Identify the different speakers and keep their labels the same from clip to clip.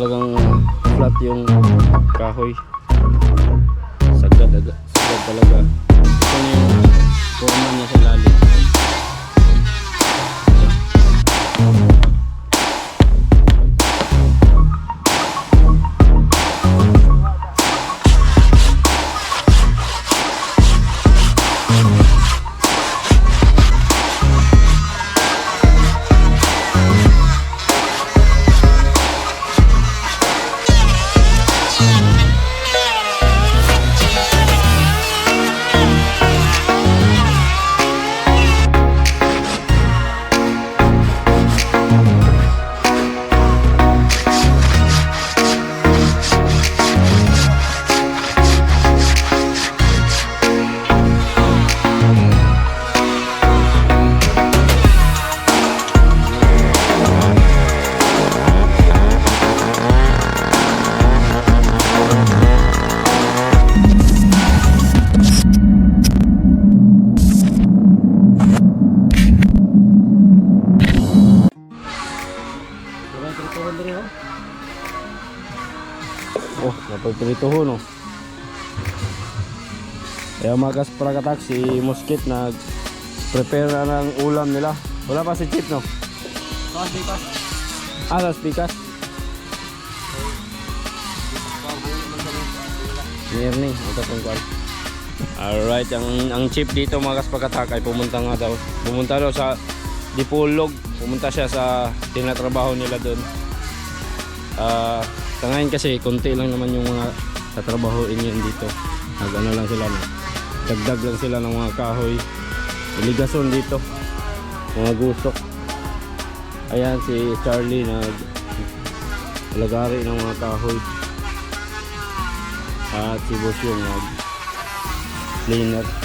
Speaker 1: Talagang flat yung kahoy. Sagad talaga. Ito na yung forma niya sa lalim. Oh, napagpilito no. Kaya mga kasprakatak, si Muskit nag-prepare na ng ulam nila. Wala pa si Chip no? Spikas. Sa spikas. Ni Ernie, ito pong kwan. Alright, ang Chip dito mga kasprakatak ay pumunta daw sa Dipolog. Pumunta siya sa tinatrabaho nila doon. Sa ngayon kasi konti lang naman yung mga tatrabahoin yun dito. Nag-ano lang sila na dagdag lang sila ng mga kahoy, ligason dito, mga gusok. Ayan si Charlie nag-lagari ng mga kahoy, at si Boss yung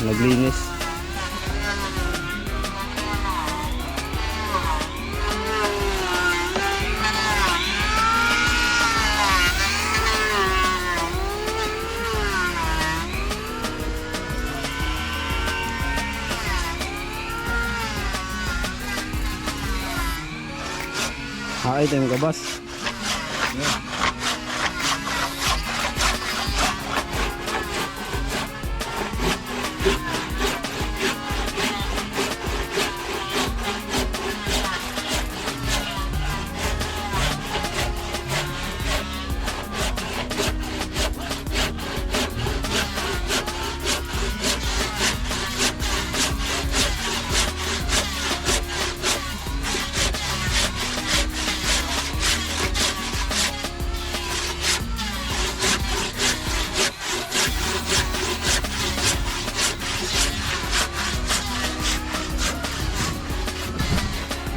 Speaker 1: naglinis. Haay tayong kabas.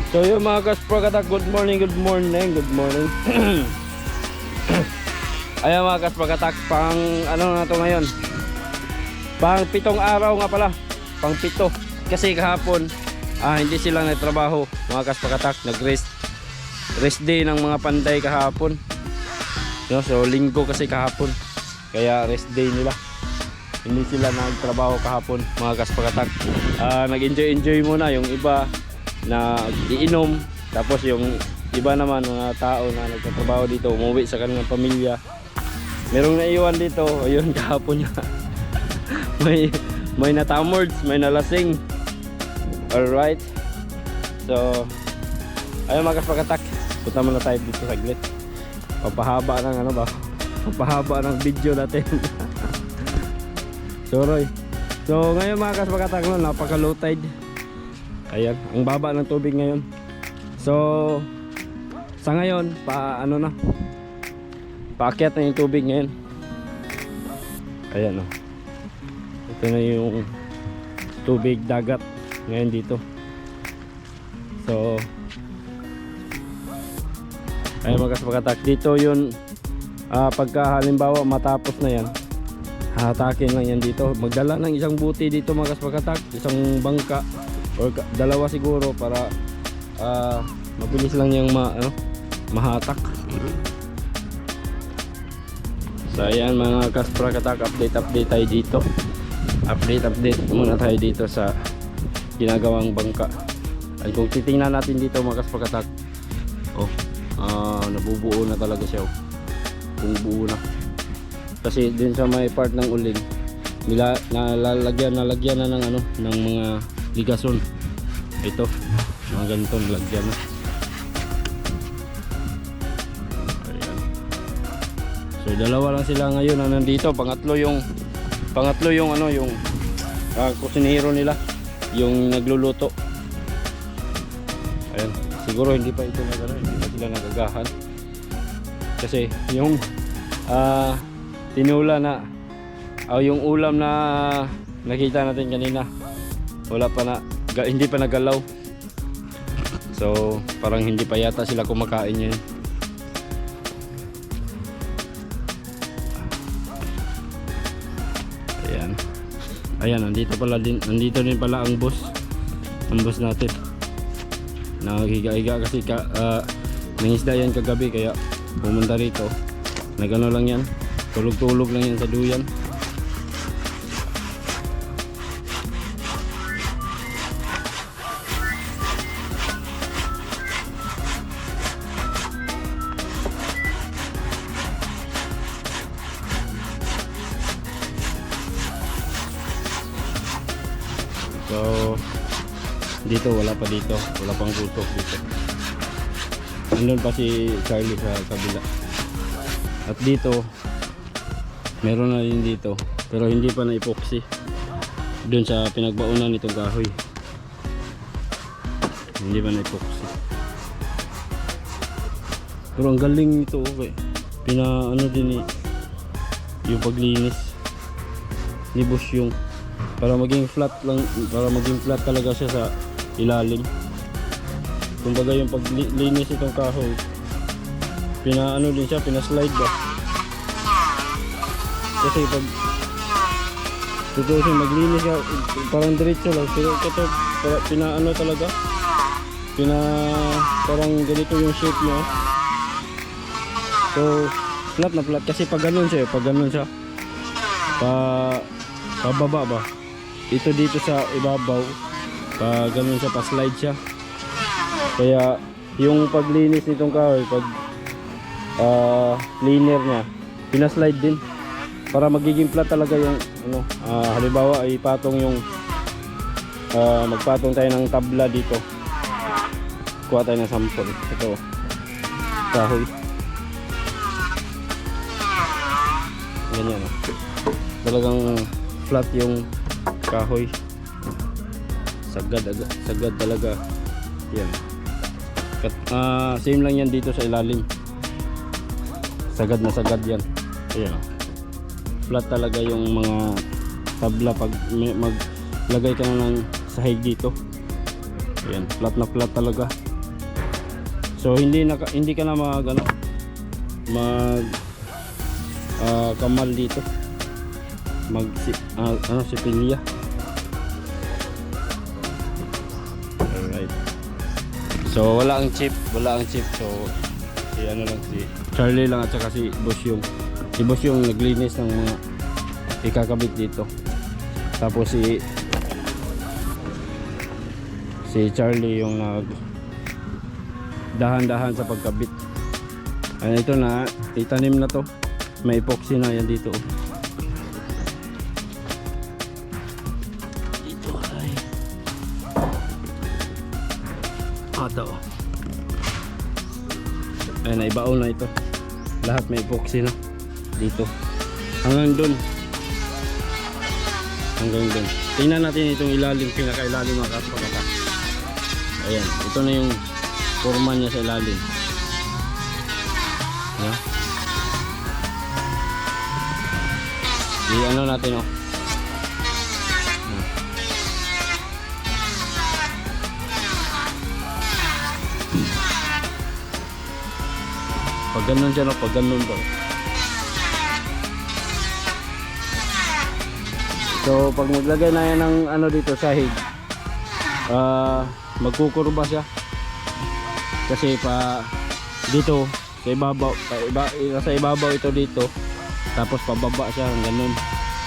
Speaker 1: So yung mga kasprakatak, good morning. Ayan mga kasprakatak, pang ano na to ngayon, pang 7 araw nga pala, pang 7. Kasi kahapon hindi sila nagtrabaho mga kasprakatak, nag-rest day ng mga panday kahapon, no? So linggo kasi kahapon, kaya rest day nila, hindi sila nagtrabaho kahapon mga kasprakatak. Nag-enjoy muna yung iba na iinom, tapos yung iba naman mga tao na nagtatrabaho dito umuwi sa kanilang pamilya. Merong naiwan dito, ayun kahapon niya. may natamords, may nalasing. Alright, so ayun mga kasprakatak, punta muna tayo dito saglit. Papahaba ng video natin. So ngayon mga kasprakatak, napaka low tide. Ayan, ang baba ng tubig ngayon. So sa ngayon paakyat na yung tubig ngayon. Ayan ito na yung tubig dagat ngayon dito. So ayun mga kasprakatak, dito yun pagka halimbawa matapos na yan, hatakin lang yan dito. Magdala ng isang buti dito mga kasprakatak, isang bangka or dalawa siguro para mabilis lang yung mahatak. So ayan mga kasprakatak, update tayo dito. Update muna tayo dito sa ginagawang bangka. Ay kung titingnan natin dito mga kasprakatak, nabubuo na talaga siya. kung buo na. Kasi din sa may part ng uling nalagyan na ng ano, ng mga ligason. Ito, mga ganito nalagyan na. Ayan. So dalawa lang sila ngayon na nandito. Pangatlo yung ano, yung kusinero nila, yung nagluluto. Ayan, siguro hindi pa ito hindi pa sila nagagahan. Kasi yung tinula na yung ulam na nakita natin kanina, wala pa na, hindi pa nagalaw. So parang hindi pa yata sila kumakain yun. Ayan, nandito din pala ang boss natin. Naghiga-higa kasi nangisda yan kagabi, kaya pumunta rito. Nagano lang yan, tulog-tulog lang yan sa duyan. So dito wala pang tutok dito. Andun pa si Charlie sa kabila. At dito meron na rin dito, pero hindi pa na epoxy doon sa pinagbaunan nitong kahoy. Hindi pa na epoxy. Pero ang galing nito, okay. Pinaano din yung paglinis ni boss yung para maging flat talaga siya sa ilalim. Kumbaga yung paglinis itong kahoy, pinaano din siya, pinaslide ba. Kasi pag tutusin maglinis siya, parang diretso lang. Pero ito pinaano talaga, parang ganito yung shape niya. So flat na flat kasi pag ganun siya, pababa ba. Ito dito sa ibabaw, ganun siya, pa-slide siya. Kaya yung paglinis nitong kahoy, pag cleaner niya, pinaslide din para magiging flat talaga yung ano. Halimbawa ay patong yung magpatong tayo ng tabla dito, kuha tayo ng sample. Ito kahoy, ganyan, talagang flat yung kahoy, sagad talaga yan. Same lang yan dito sa ilalim, sagad na sagad yan. Ayan, flat talaga yung mga tabla pag maglagay ka na ng sahig dito. Ayan, flat na flat talaga. So hindi ka na kamal dito, sipilya. Alright, so wala ang chip. So si Charlie lang at saka si boss yung naglinis ng mga ikakabit dito. Tapos si Charlie yung dahan-dahan sa pagkabit. Ito na, itanim na to, may epoxy na yan dito. Ayan, naibaon na ito. Lahat may epoxy na dito. Hanggang dun. Tingnan natin itong ilalim, pinaka-ilalim mga kaspagata. Ayan, ito na yung forma niya sa ilalim. Ayan. I-ano natin, oh. Pag ganun siya, no? Pag ganun ba? So pag maglagay na yan ng ano dito sahig, magkukurba siya. Kasi pa dito sa ibabaw, sa ibabaw ito dito, tapos pababa siya ng ganun.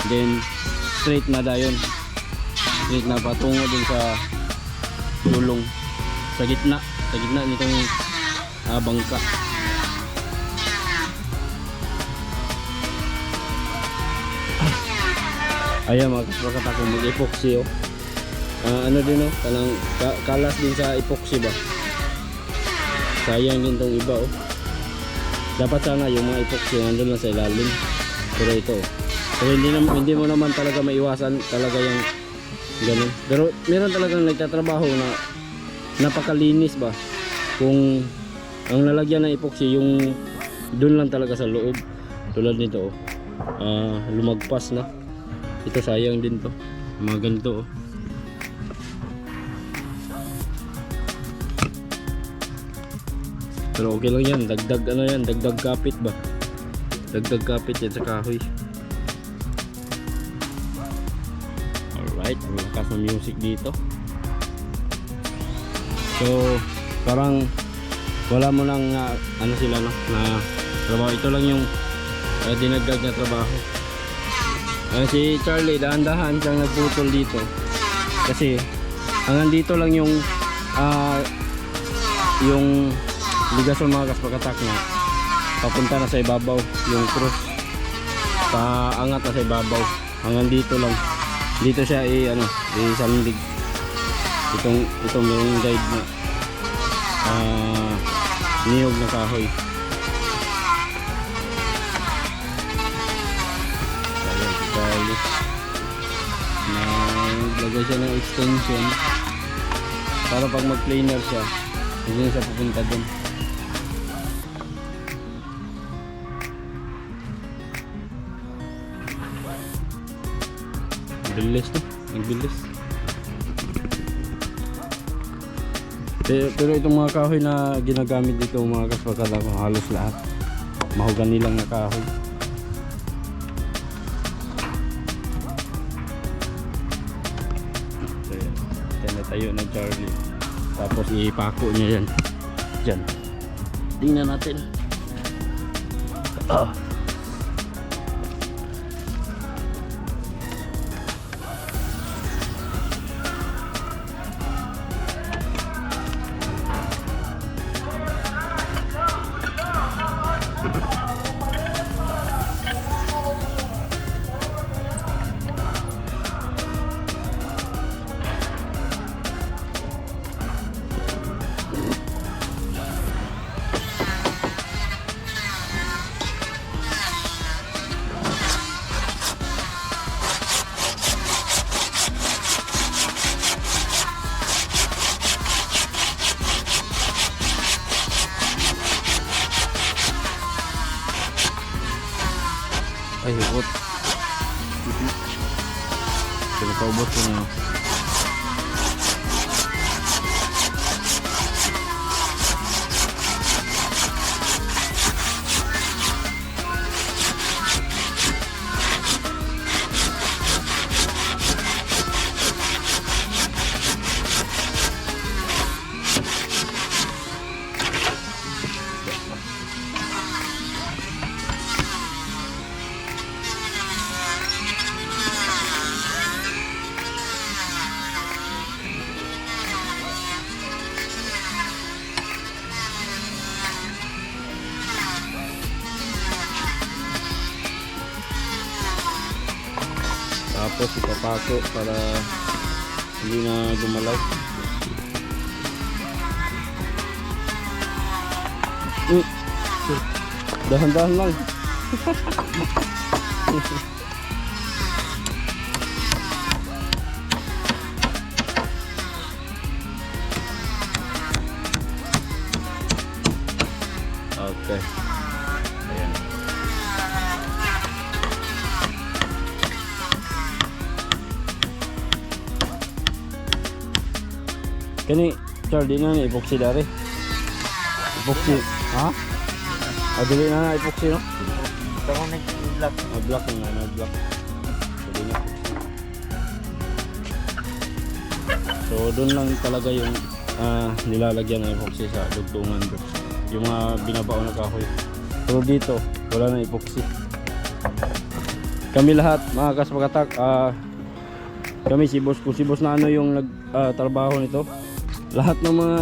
Speaker 1: Then straight na dayon. Straight na patungo din sa dulong, sa gitna nitong bangka. Ayan mga kaspakat ako mag-epoxy oh. Ano din oh, kalas din sa epoxy ba. Sayang din tong iba oh. Dapat sana yung mga epoxy nandun lang sa ilalim. Pero ito oh. Pero hindi mo naman talaga maiwasan talaga yung ganun. Pero meron talagang nagtatrabaho na napakalinis ba. Kung ang lalagyan ng epoxy yung doon lang talaga sa loob. Tulad nito oh. Lumagpas na. Ito sayang din to. Mga ganito oh. Pero okay lang yan, dagdag ano yan, dagdag kapit ba? Dagdag kapit yan sa kahoy. Alright, malakas na music dito. So, parang wala mo nang ano sila no, na trabaho. Ito lang yung dinagdag na trabaho. Si Charlie, dahan-dahan siyang nagputol dito. Kasi, hanggang dito lang yung ligasyon mga kaspakatak na papunta na sa ibabaw yung cross paangat na sa ibabaw hanggang dito lang dito siya isandig itong yung guide na niyog na kahoy. Ayan si Charlie naglagay siya ng extension para pag mag planer siya hindi na siya pupunta dun. Bilis to, nagbilis. Pero itong mga kahoy na ginagamit dito mga kaspakala ko halos lahat mahogani lang na kahoy. So yan na tayo ng Charlie. Tapos ipako niya yan. Diyan. Tingnan natin. Ay, hukot. Pinakaubot ko na. Tapos ipapako para hindi na gumalaw. Dahan-dahan lang. Okay. Ayan. Kani Charlie na ni epoxy dari. Epoxy, ha? Adili na epoxy no?
Speaker 2: Ito ko nag-block.
Speaker 1: Block na block. Pwede na. So doon lang talaga yung nilalagyan ng epoxy sa dugtungan doon. Yung mga binabaon na kahoy. Pero dito wala na epoxy. Kami lahat mga kaspakatak, kami si boss na ano yung nagtrabaho nito. Lahat ng mga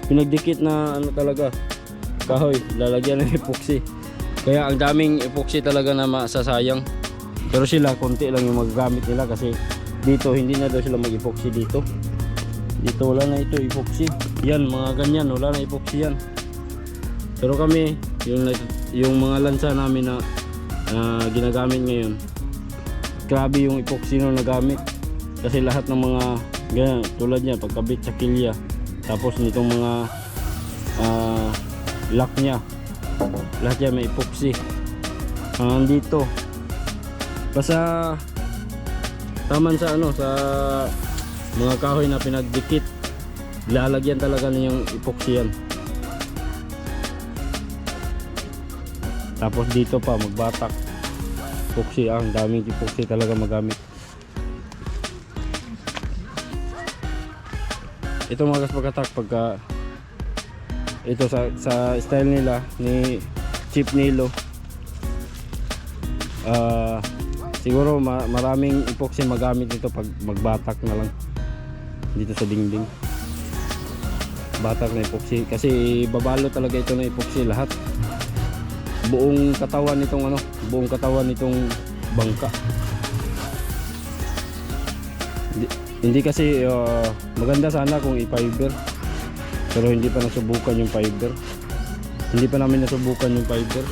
Speaker 1: pinagdikit na ano talaga kahoy lalagyan ng epoxy. Kaya ang daming epoxy talaga na masasayang. Pero sila konti lang yung magagamit nila kasi dito hindi na daw sila mag-epoxy dito. Dito wala na ito epoxy. Yan mga ganyan, wala na epoxy yan. Pero kami, yung mga lansa namin na ginagamit ngayon, grabe yung epoxy na nagamit. Kasi lahat ng mga ganyan, tulad niya, pagkabit sa kilya, tapos nitong mga lock niya, lahat yan may epoxy. Dito basta taman sa sa mga kahoy na pinagdikit, lalagyan talaga niyang epoxy yan. Tapos dito pa magbatak epoxy, ang daming epoxy talaga magamit. Ito mga kaspagatak, pagka ito sa style nila ni Chief Nilo, siguro maraming epoxy magamit dito pag magbatak na lang dito sa dingding. Batak na epoxy kasi babalo talaga ito ng epoxy lahat. Buong katawan nitong buong katawan nitong bangka. Hindi kasi maganda sana kung i-fiber, pero hindi pa nasubukan yung fiber. Hindi pa namin nasubukan yung fiber.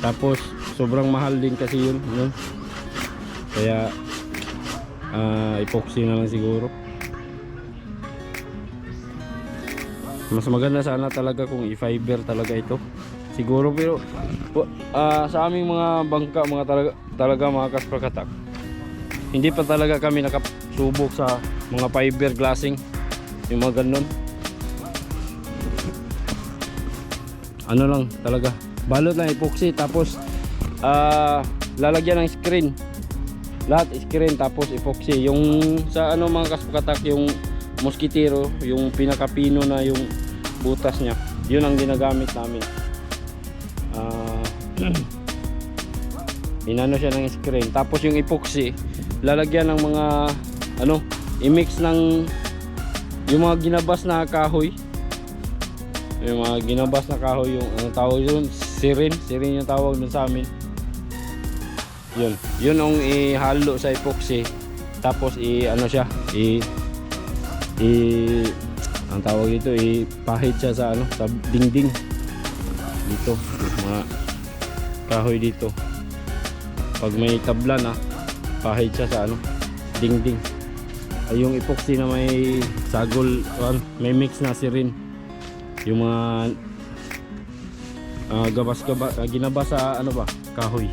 Speaker 1: Tapos sobrang mahal din kasi yun. Kaya epoxy na lang siguro. Mas maganda sana talaga kung i-fiber talaga ito. Siguro, pero sa aming mga bangka, talaga mga kaspagatak, hindi pa talaga kami nakasubok sa mga fiber glassing, yung mga ganun. Ano lang talaga, balot lang epoxy, tapos lalagyan ng screen, lahat screen tapos epoxy. Yung sa mga kaspagatak, yung moskitero, yung pinakapino na yung butas niya, yun ang ginagamit namin. Inano siya ng screen, tapos yung epoxy lalagyan ng mga i-mix ng yung mga ginabas na kahoy, yung mga ginabas na kahoy, yung tawag yun, sirin yung tawag dun sa amin. Yun ang ihalo sa epoxy, tapos siya ang tawag dito, ipahid siya sa sa dingding dito, mga kahoy dito. Pag may tabla na, pahid siya sa dingding. Yung epoxy na may sagol, may mix na sirin, yung mga ginabas sa kahoy.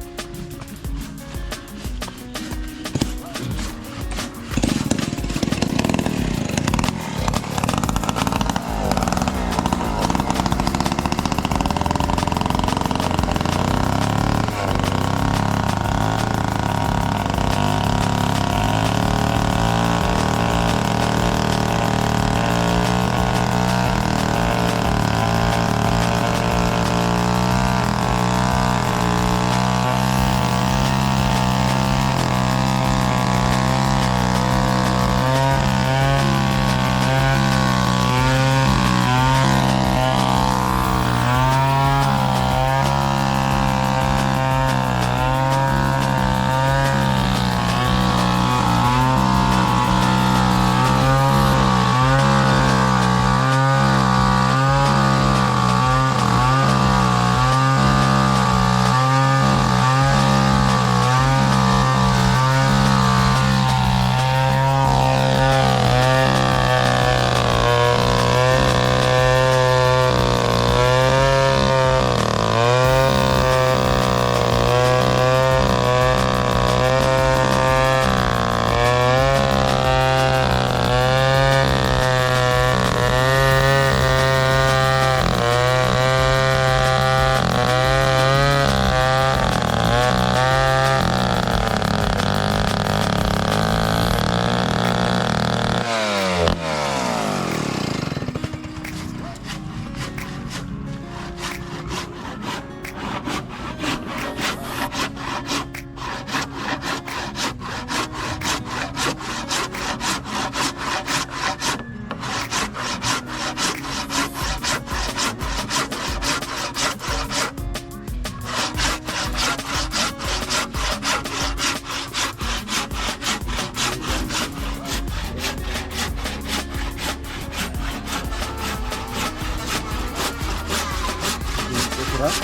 Speaker 1: Diba?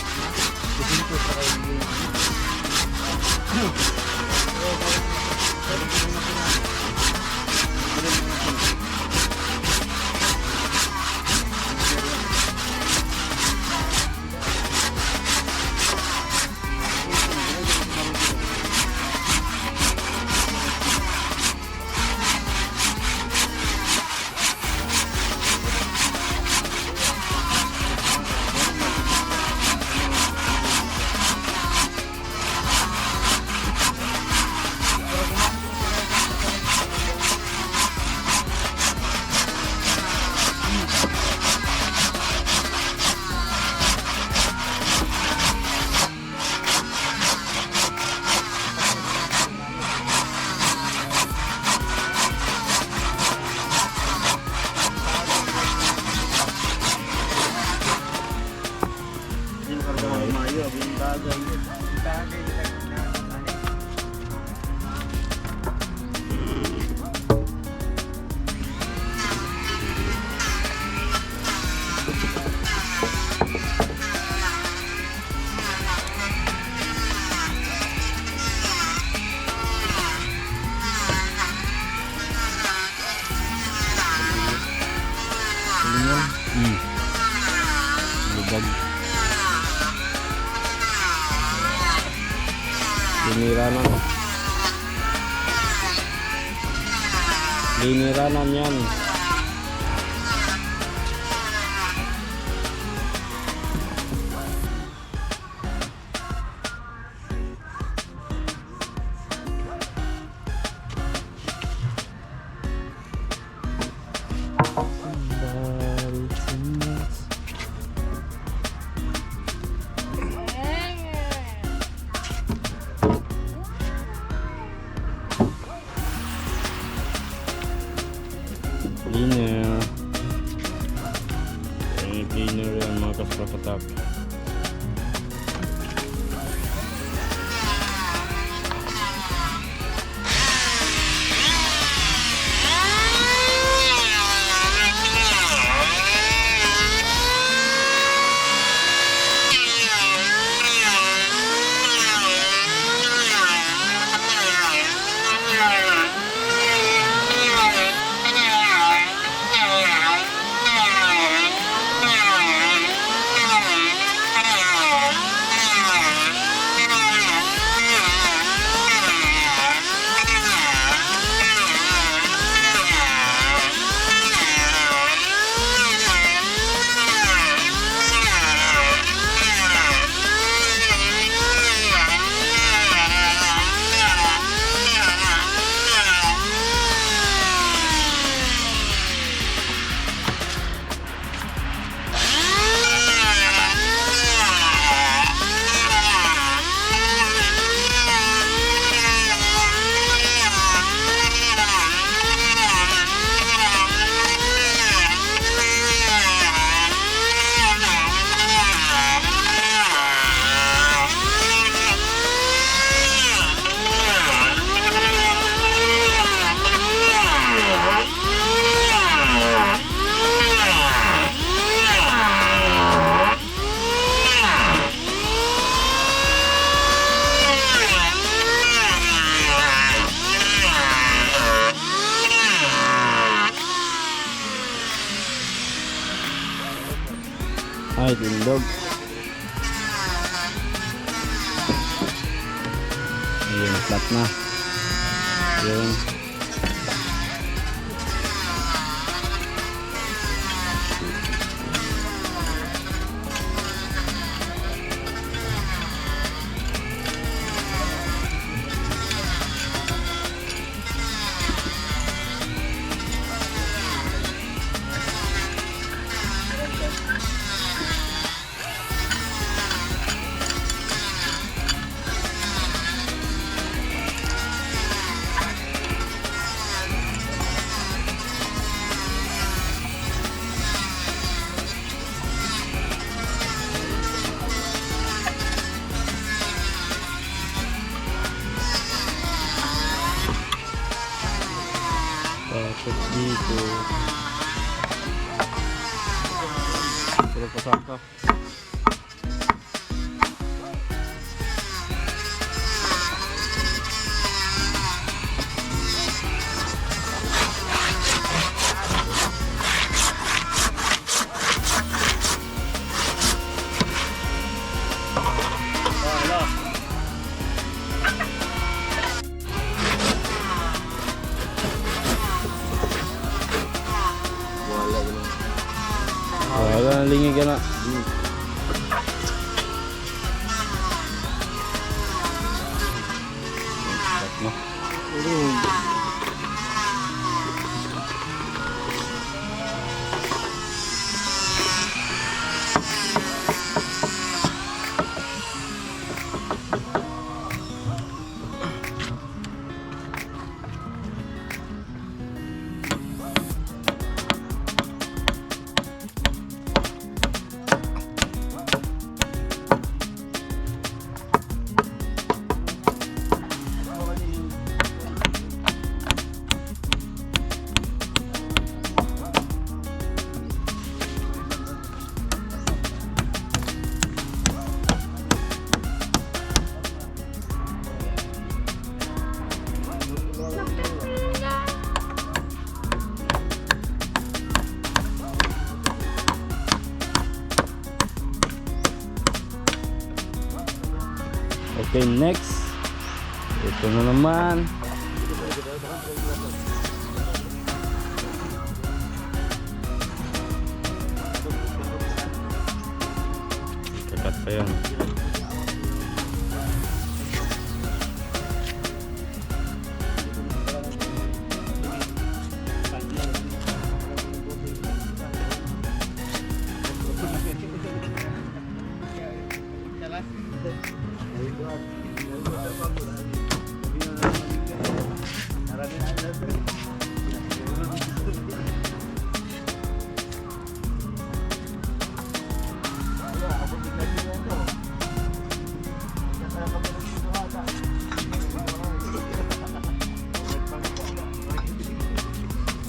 Speaker 2: Dito sa kayo.
Speaker 1: Lubag. Liniranan. Liniranan yan. Cleaner. Cleaner yan mga kaspakatak. Ay, tindog. Ayun, flat na. Ayun. Tapos dito puro pasaka. Wala na lingi ka na. Okay, next. Ito na naman. Kakat pa yan.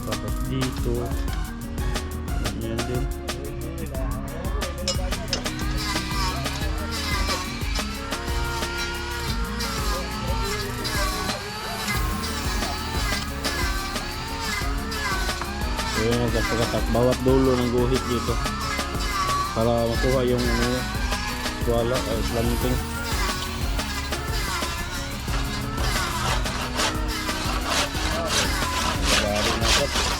Speaker 1: Tapos dito. Yan din. Ayan ang kaskatak. Bawat dulo ng guhit dito. Para makuha yung wala, slanting. Lagari na ito.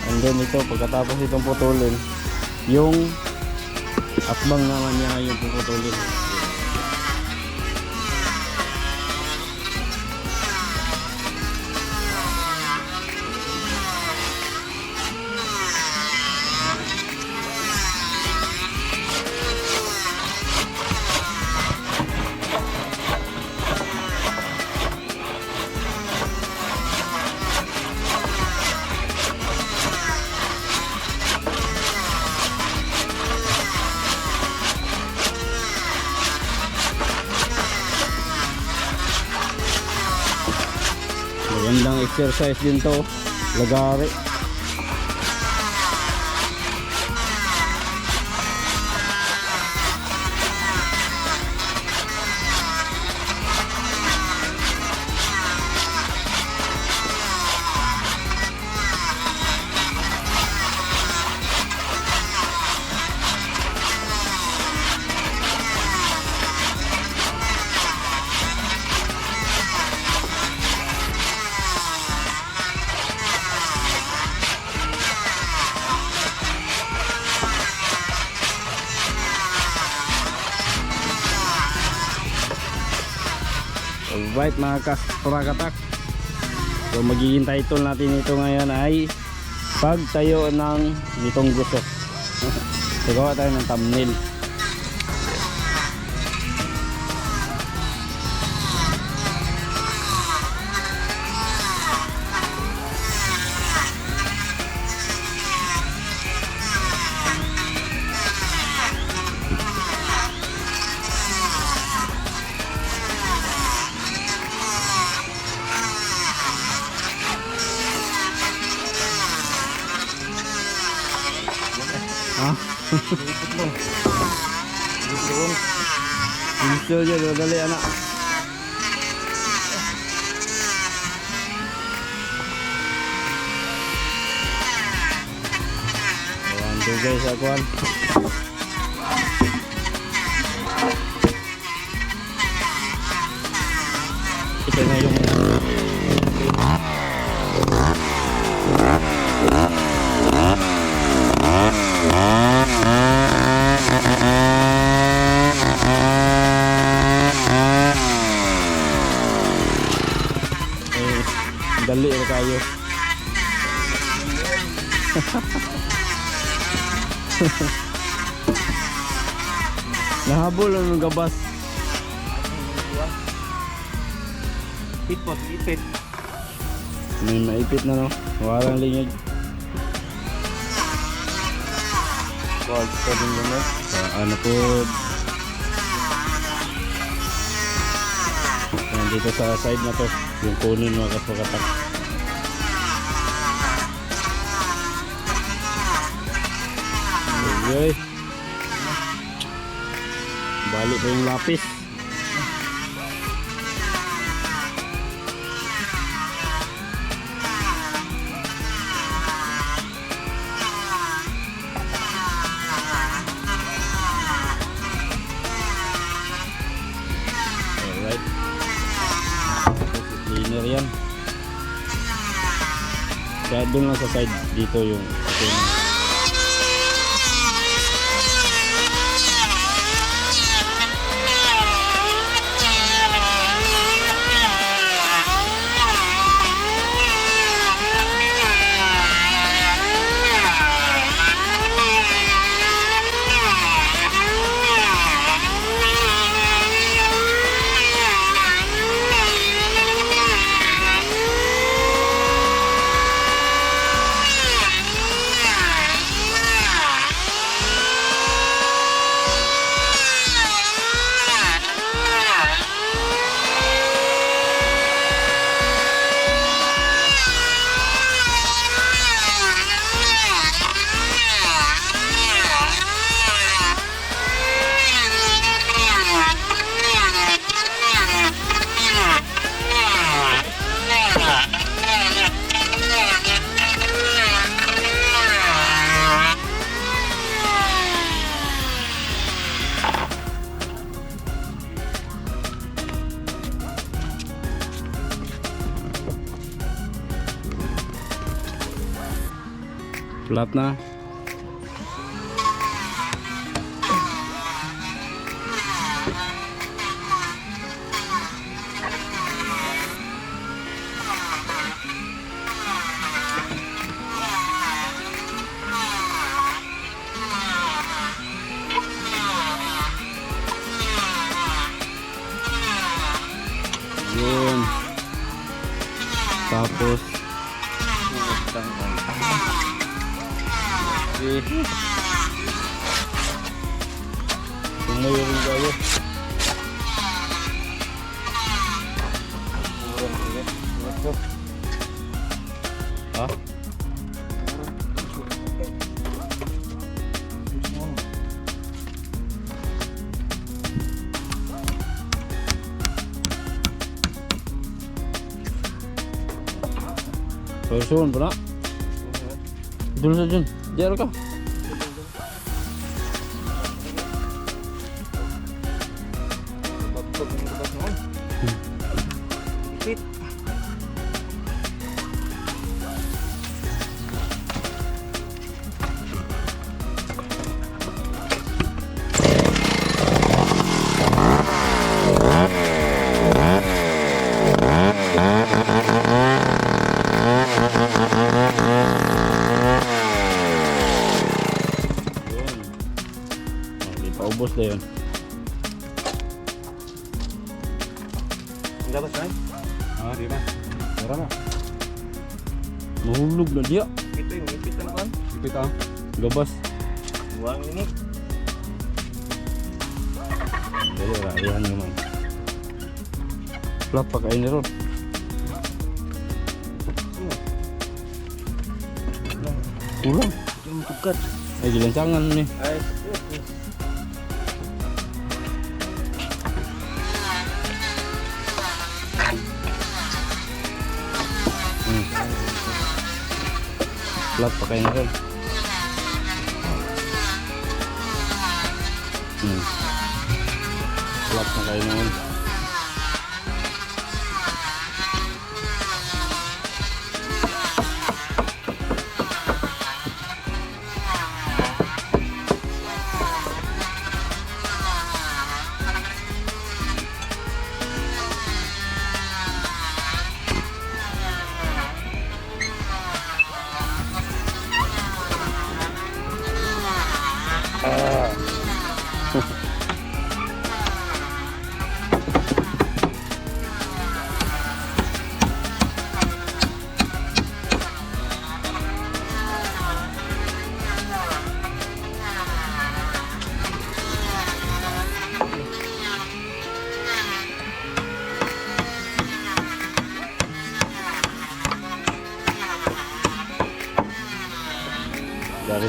Speaker 1: And then ito, pagkatapos itong putulin, yung akbang naman niya yung puputulin. Magandang exercise din to. Lagari. Alright mga kaprakatak. So magiging title natin ito ngayon ay pagtayo ng nitong gusto. So gawa tayo ng thumbnail. Gusto dyan, dali anak. Ayan to guys, akuan. Ito na yung dali na kayo. Nahabol ang gabas.
Speaker 2: Ipit po, ipit.
Speaker 1: May maipit na no. Walang lingig.
Speaker 2: Wag pa din naman.
Speaker 1: Ano po? Dito sa side na to, yung kunin mga kaprakatak. Okay. Balik pa yung lapis. Alright. Cleaner yan. Kaya doon lang sa side dito yung flat na. Yun. Tapos mayroon kayo. Ha? Susun pula. Dulu saja. Diar ka.
Speaker 2: Ipit.
Speaker 1: Paubos na yun.
Speaker 2: Dapat kan? Ah, di ba? Tara na.
Speaker 1: Mahulog na dia.
Speaker 2: Ito yung ipit ang kan? Ipit ang.
Speaker 1: Gabas.
Speaker 2: Buang ini.
Speaker 1: Dali, rarihan naman. Flap pa kain ni Ron. Kulang.
Speaker 2: Yung tugat.
Speaker 1: Ay, gilancangan ni.
Speaker 2: Ay,
Speaker 1: Flap pa kain ni Ron. Flap na kain naman. Dari.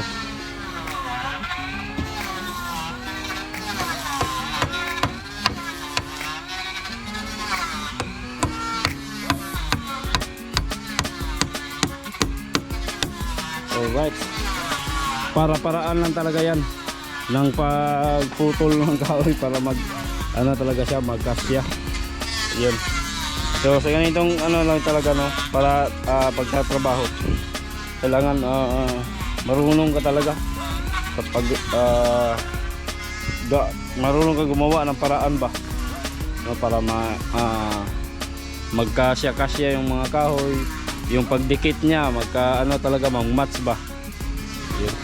Speaker 1: Alright. Para-paraan lang talaga yan ng pagputol ng kahoy para mag ano talaga siya, magkasya. Yun. So sa ganitong ano lang talaga no, para pagtatrabaho kailangan marunong ka talaga kapag marunong ka gumawa ng paraan ba no, para magkasya-kasya yung mga kahoy, yung pagdikit niya magka ano talaga mag-match ba. Yun.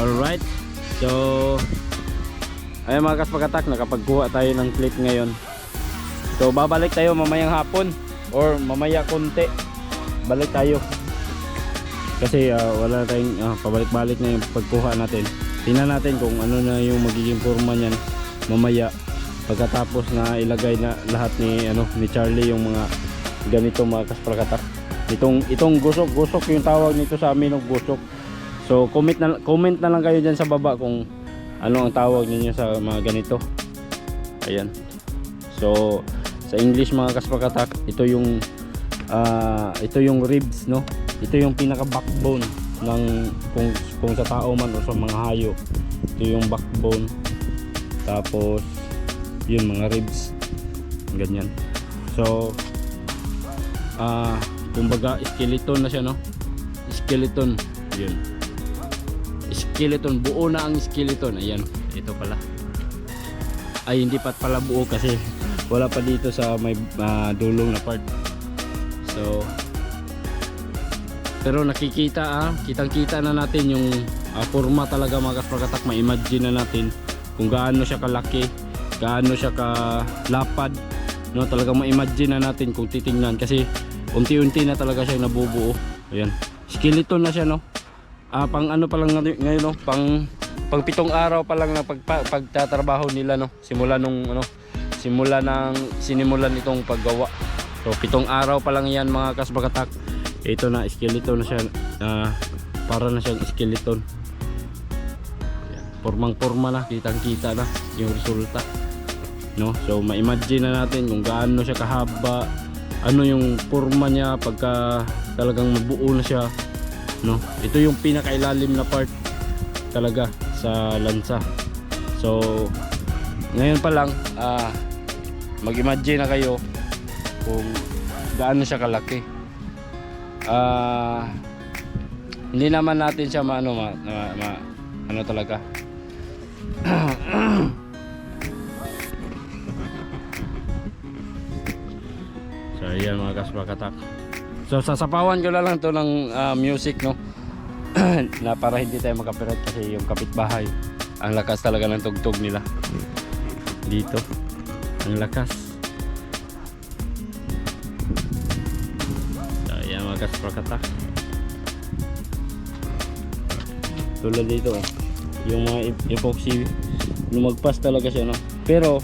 Speaker 1: Alright, so ayun mga kaspagatak, nakapagkuha tayo ng clip ngayon. So babalik tayo mamayang hapon or mamaya konti, balik tayo kasi wala tayong pabalik-balik na yung pagkuha natin. Tingnan natin kung ano na yung magiging forma niyan mamaya pagkatapos na ilagay na lahat ni Charlie yung mga ganito mga kaspagatak. Itong gusok yung tawag nito sa amin, ng gusok. So comment na lang kayo dyan sa baba kung ano ang tawag ninyo sa mga ganito. Ayan. So sa English mga kaspagatak, ito yung ribs no. Ito yung pinaka backbone ng kung sa tao man o sa mga hayo. Ito yung backbone. Tapos yun mga ribs. Ganyan. So kumbaga skeleton na siya no. Skeleton. Yun. Skeleton, buo na ang skeleton. Ayan, ito pala. Ay hindi pa pala buo kasi wala pa dito sa may dulong na part. So pero nakikita kitang-kita na natin yung forma talaga mga kaspagatak. Ma-imagine na natin kung gaano siya kalaki, gaano siya kalapad no, talaga ma-imagine na natin kung titingnan kasi unti-unti na talaga siyang nabubuo. Ayan, skeleton na siya no. Pang ano pa lang ngayon no, pang 7 araw pa lang na pagtatrabaho nila no, simula nang sinimulan itong paggawa. So 7 araw pa lang yan mga kaspagatak. ito na skeleton na siya, para na siyang skeleton. Formang-forma na, kitang-kita na yung resulta, no? So ma-imagine na natin kung gaano siya kahaba, ano yung forma niya pagka talagang mabuo na siya, no? Ito yung pinakailalim na part talaga sa lansa. So ngayon pa lang, mag-imagine na kayo kung gaano siya kalaki. Hindi naman natin siya ano talaga. So ayan mga kasbakatak. So sasapawan ko na lang to ng music, no? Na para hindi tayo makapirat kasi yung kapitbahay, ang lakas talaga ng tugtog nila dito, ang lakas. So ayan mga kasbakatak, tulad dito yung mga epoxy, lumagpas talaga siya, no? Pero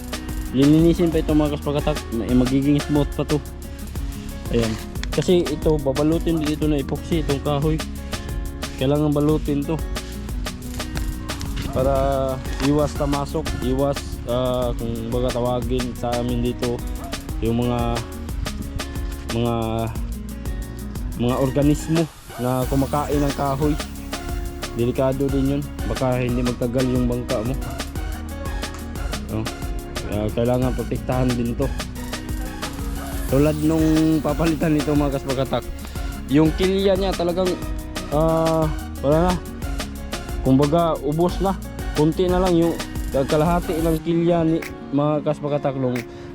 Speaker 1: lilinisin pa ito mga kasbakatak, magiging smooth pa to. Ayan, kasi ito babalutin dito na epoxy, itong kahoy kailangan balutin to para iwas tamasok, iwas kung baga tawagin sa amin dito yung mga organismo na kumakain ng kahoy. Delikado din yun, baka hindi magtagal yung bangka mo, no? Kailangan protektahan din to. Tulad nung papalitan nito mga kasbakatak, yung kilya niya talagang wala na, kumbaga ubos na, kunti na lang yung kalahati ng kilya ni mga kasbakatak.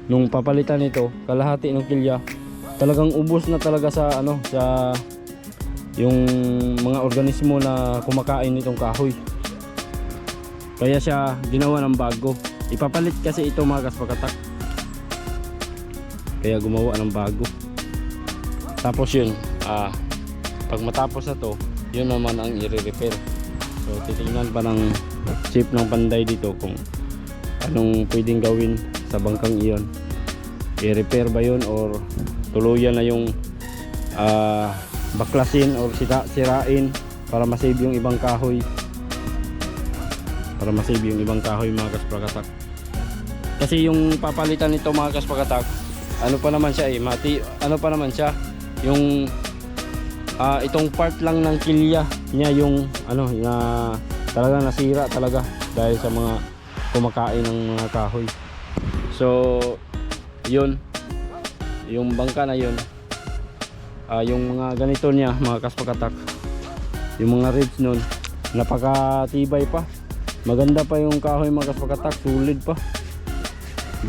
Speaker 1: Nung papalitan nito, kalahati ng kilya talagang ubos na talaga sa sa yung mga organismo na kumakain nitong kahoy. Kaya siya ginawa ng bago, ipapalit kasi ito mga kasbakatak, kaya gumawa ng bago. Tapos yun, pag matapos na to, yun naman ang i-repair. So titingnan pa ng chief ng Panday dito kung anong pwedeng gawin sa bangkang iyon. I-repair ba yun or tuluyan na yung baklasin or sirain para masave yung ibang kahoy, mga kasbakatak. Kasi yung papalitan nito mga kasbakatak, ano pa naman siya yung itong part lang ng kilya niya yung na talaga nasira talaga dahil sa mga kumakain ng mga kahoy. So yun, yung bangka na yun, yung mga ganito niya mga kasbakatak, yung mga ribs nun napakatibay pa, maganda pa yung kahoy mga kasbakatak, solid pa.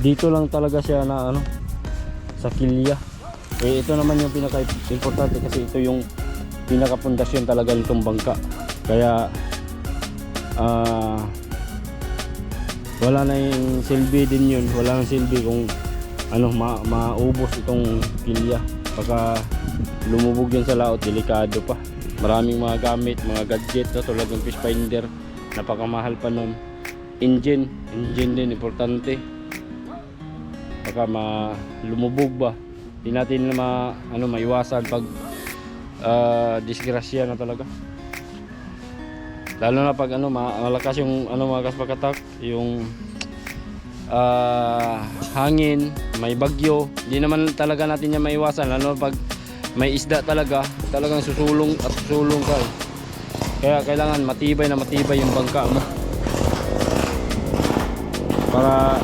Speaker 1: Dito lang talaga siya na sa kilya. Ito naman yung pinaka-importante kasi ito yung pinaka-pundasyon talaga nitong bangka. Kaya wala na yung silbi din yun, wala nang silbi kung maubos itong kilya. Baka lumubog yun sa laot, delikado pa. Maraming mga gamit, mga gadget tulad ng fish finder, napakamahal pa nun. Engine din importante, baka lumubog ba, hindi natin maiwasan pag disgrasya na talaga. Lalo na pag malakas yung mga kasbakatak, yung hangin, may bagyo, hindi naman talaga natin yan maiwasan. Lalo pag may isda talagang susulong at susulong ka. Kaya kailangan matibay yung bangka mo para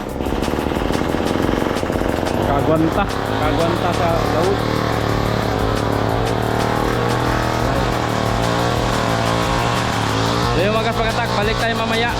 Speaker 1: kagwanta sa laut. So yung mga kasbakatak, balik tayo mamaya.